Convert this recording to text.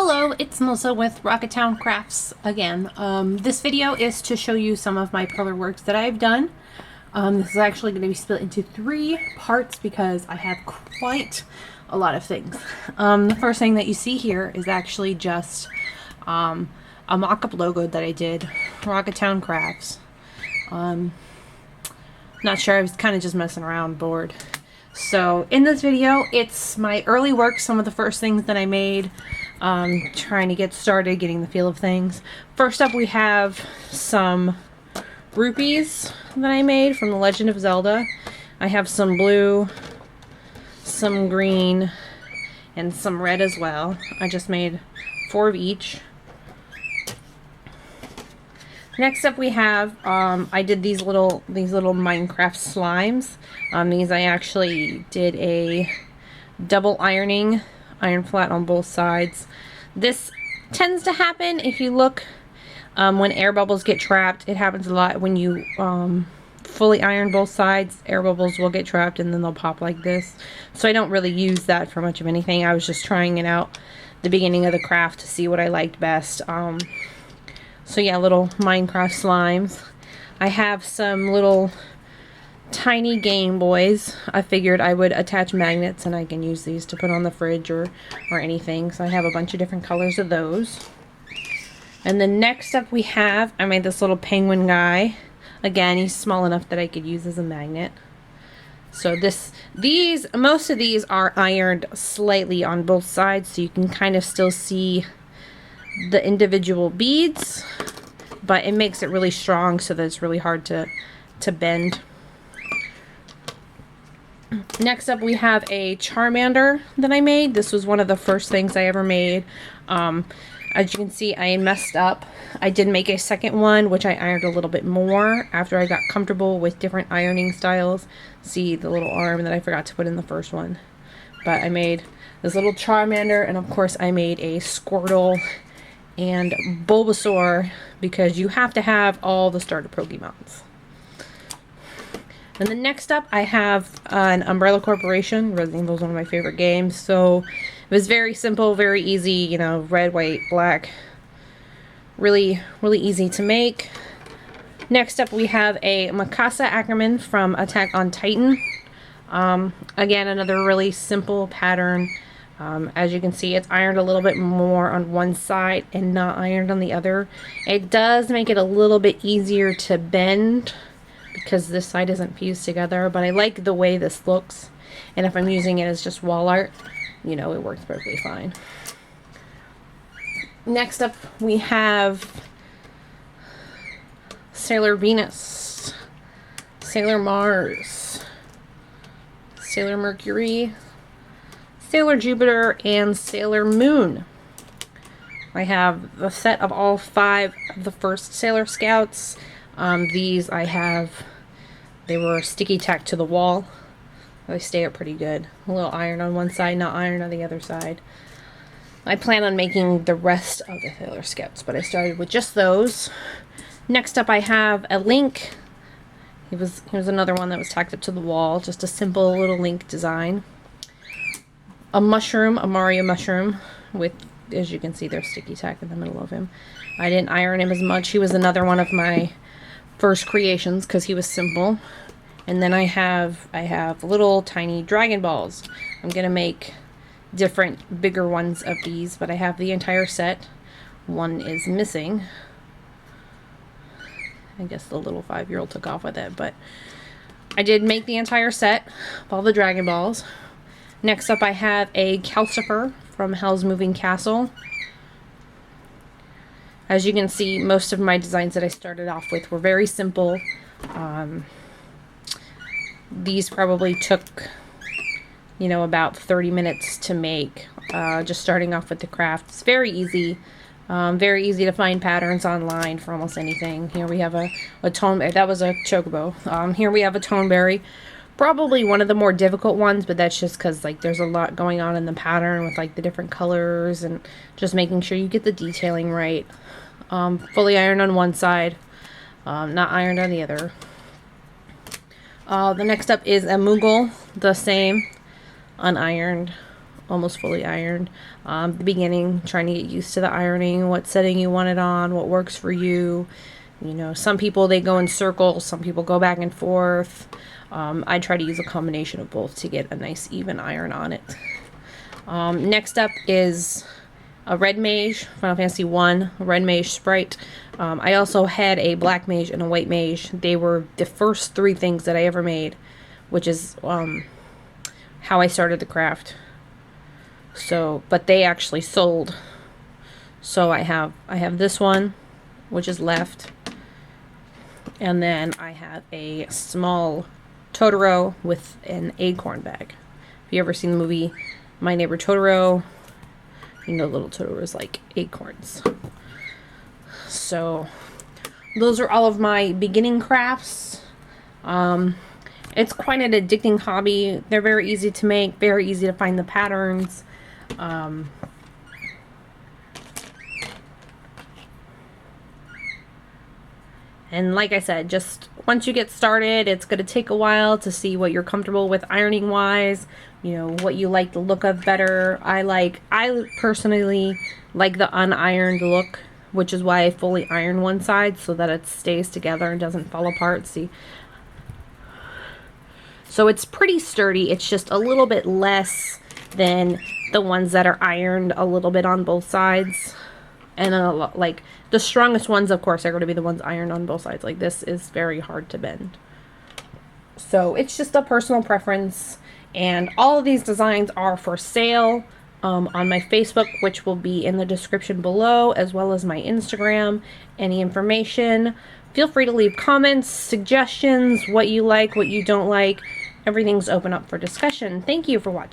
Hello, it's Melissa with Rocketown Crafts again. This video is to show you some of my perler works that I've done. This is actually going to be split into 3 parts because I have quite a lot of things. The first thing that you see here is actually just a mock-up logo that I did, Rocketown Crafts. Not sure, I was kind of just messing around, bored. So in this video, it's my early work, some of the first things that I made, trying to get started, getting the feel of things. First up, we have some rupees that I made from The Legend of Zelda. I have some blue, some green, and some red as well. I just made 4 of each. Next up we have, I did these little Minecraft slimes. These I actually did a double ironing, iron flat on both sides. This tends to happen if you look when air bubbles get trapped. It happens a lot when you fully iron both sides. Air bubbles will get trapped and then they'll pop like this. So I don't really use that for much of anything. I was just trying it out the beginning of the craft to see what I liked best. So yeah, little Minecraft slimes. I have some little tiny Game Boys. I figured I would attach magnets and I can use these to put on the fridge or anything. So I have a bunch of different colors of those. And then next up we have, I made this little penguin guy. Again, he's small enough that I could use as a magnet. So most of these are ironed slightly on both sides, so you can kind of still see the individual beads, but it makes it really strong so that it's really hard to bend. Next up we have a Charmander that I made. This was one of the first things I ever made. As you can see, I messed up. I did make a second one, which I ironed a little bit more after I got comfortable with different ironing styles. See the little arm that I forgot to put in the first one. But I made this little Charmander, and of course I made a Squirtle and Bulbasaur, because you have to have all the starter Pokemons. And then next up I have an Umbrella Corporation. Resident Evil is one of my favorite games, so it was very simple, very easy, you know, red, white, black. Really easy to make. Next up we have a Mikasa Ackerman from Attack on Titan. Again, another really simple pattern. As you can see, it's ironed a little bit more on one side and not ironed on the other. It does make it a little bit easier to bend because this side isn't fused together, but I like the way this looks, and if I'm using it as just wall art, you know, it works perfectly fine. Next up we have Sailor Venus, Sailor Mars, Sailor Mercury, Sailor Jupiter, and Sailor Moon. I have the set of all 5 of the first Sailor Scouts. These they were sticky tacked to the wall. They stay up pretty good. A little iron on one side, not iron on the other side. I plan on making the rest of the Sailor Scouts, but I started with just those. Next up I have a Link. Here's another one that was tacked up to the wall. Just a simple little Link design. A mushroom, a Mario mushroom, with, as you can see, there's sticky tack in the middle of him. I didn't iron him as much. He was another one of my first creations because he was simple. And then I have little tiny Dragon Balls. I'm gonna make different bigger ones of these, but I have the entire set. One is missing. I guess the little 5-year-old took off with it, but I did make the entire set of all the Dragon Balls. Next up I have a Calcifer from Howl's Moving Castle. As you can see, most of my designs that I started off with were very simple. These probably took, you know, about 30 minutes to make, just starting off with the craft. It's very easy to find patterns online for almost anything. Here we have a Toneberry. That was a Chocobo. Here we have a Toneberry. Probably one of the more difficult ones, but that's just because, like, there's a lot going on in the pattern with, like, the different colors and just making sure you get the detailing right. Fully ironed on one side, not ironed on the other. The next up is a Moogle, the same, unironed almost fully ironed. The beginning, trying to get used to the ironing, what setting you want it on, what works for you. You know, some people, they go in circles, some people go back and forth. I try to use a combination of both to get a nice even iron on it. Next up is a red mage, Final Fantasy 1, a red mage sprite. I also had a black mage and a white mage. They were the first 3 things that I ever made, which is how I started the craft. So, but they actually sold. So I have this one, which is left. And then I have a small Totoro with an acorn bag. If you ever seen the movie My Neighbor Totoro, you know little Totoros like acorns. So those are all of my beginning crafts. It's quite an addicting hobby. They're very easy to make, very easy to find the patterns. And like I said, just once you get started, it's going to take a while to see what you're comfortable with ironing wise, you know, what you like the look of better. I personally like the unironed look, which is why I fully iron one side so that it stays together and doesn't fall apart. See? So it's pretty sturdy. It's just a little bit less than the ones that are ironed a little bit on both sides. And like the strongest ones, of course, are going to be the ones ironed on both sides. Like this is very hard to bend. So it's just a personal preference. And all of these designs are for sale on my Facebook, which will be in the description below, as well as my Instagram. Any information, feel free to leave comments, suggestions, what you like, what you don't like. Everything's open up for discussion. Thank you for watching.